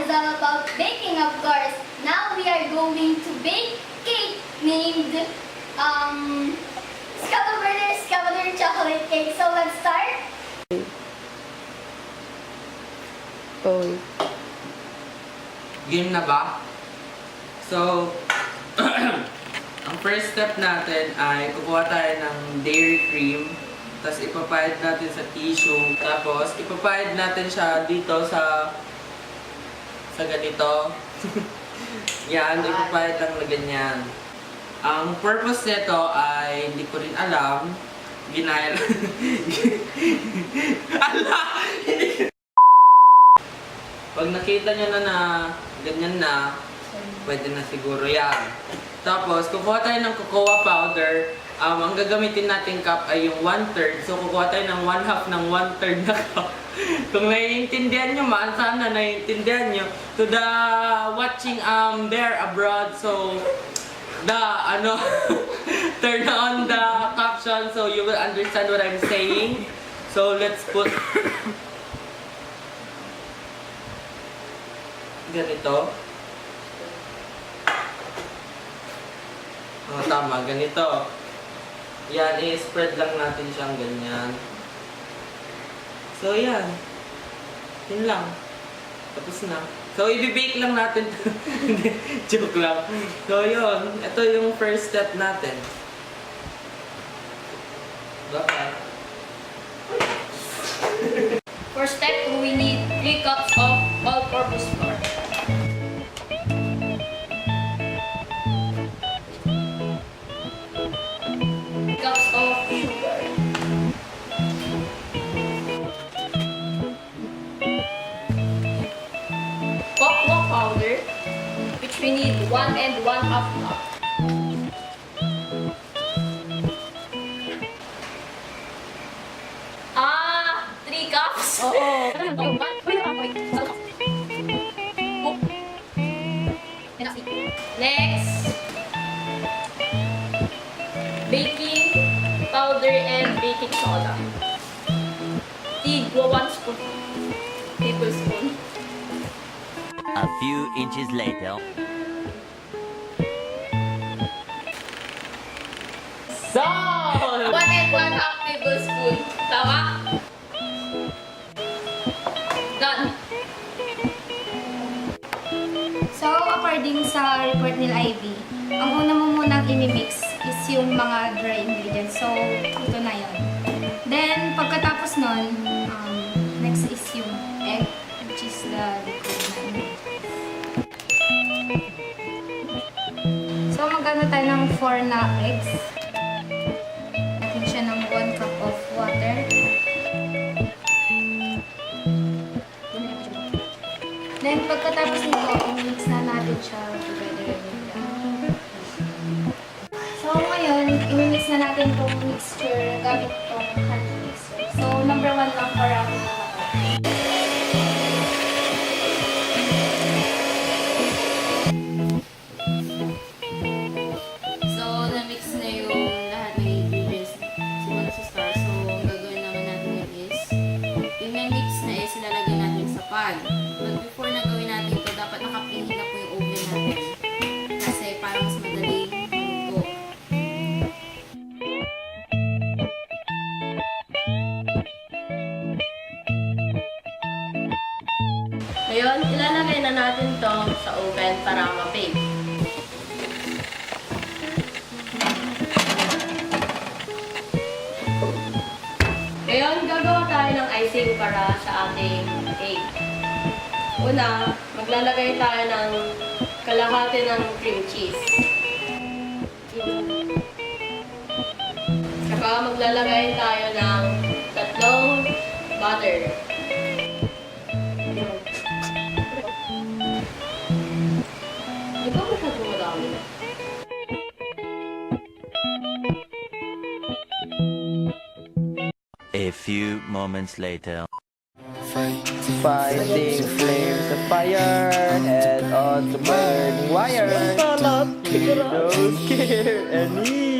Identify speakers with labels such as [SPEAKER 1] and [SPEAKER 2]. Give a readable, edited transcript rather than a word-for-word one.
[SPEAKER 1] is all about baking, of course. Now we are going to bake cake named Scavader chocolate cake. So let's start.
[SPEAKER 2] Game na ba? So, ang first step natin ay kukuha tayo ng dairy cream. Tapos ipapahid natin sa tissue. Tapos ipapahid natin siya dito sa ganito. Yan, ipapahid lang na ganyan. Ang purpose nito ay hindi ko rin alam. Ginaya lang. Ala! Pag nakita nyo na ganyan na, pwede na siguro yan. Tapos, kukuha tayo ng cocoa powder. Ang gagamitin natin cup ay yung 1/3. So, kukuha tayo ng 1/2 ng 1/3 na cup. Kung naiintindihan nyo man, sana naiintindihan nyo. To the watching there abroad, so, turn on the caption so you will understand what I'm saying. So, let's put ganito. Tama, ganito. Yan, i-spread lang natin siyang ganyan. So, yan. Yun lang. Tapos na. So, i-bake lang natin. Joke lang. So, yun. Ito yung first step natin. Bye.
[SPEAKER 1] First step, we need 3 cups of all-purpose flour. We need 1 and 1/2 cup. Ah, 3 cups?
[SPEAKER 3] Oo.
[SPEAKER 1] Next, baking powder and baking soda. Tigwa 1 spoon. Tablespoon.
[SPEAKER 4] A few inches later.
[SPEAKER 2] Salt!
[SPEAKER 1] 1 and 1/2 tablespoon. Tama? Done.
[SPEAKER 3] So, according sa report nila Ivy, ang una mo munang imimix is yung mga dry ingredients. So, ito na yun. Then, pagkatapos nun, next is yung egg, which is the liquid na ingredients. So, magano tayo ng 4 na eggs. Natin siya ng 1 cup of water. Then, pagkatapos nito, i-mix na natin siya together with that. So, ngayon, i-mix na natin itong mixture gamit itong hand mixer. So, number 1 lang para
[SPEAKER 5] So, na-mix na yung lahat ng ingredients simula sa start. So, ang gagawin naman natin is, yung na-mix na is ilalagay natin sa pan. But before na gawin natin ito, dapat nakapihin na po yung oven natin. Kasi para mas madali luto. Ngayon, ilalagay na natin to sa oven para ma-bake. Ngayon, gagawa tayo ng icing para sa ating cake. Una, maglalagay tayo ng kalahati ng cream cheese. Saka maglalagay tayo ng 3 butter. Di ba masyadong madami na?
[SPEAKER 4] A few moments later.
[SPEAKER 2] Fighting flames of fire and on the burning wire. We don't care anymore.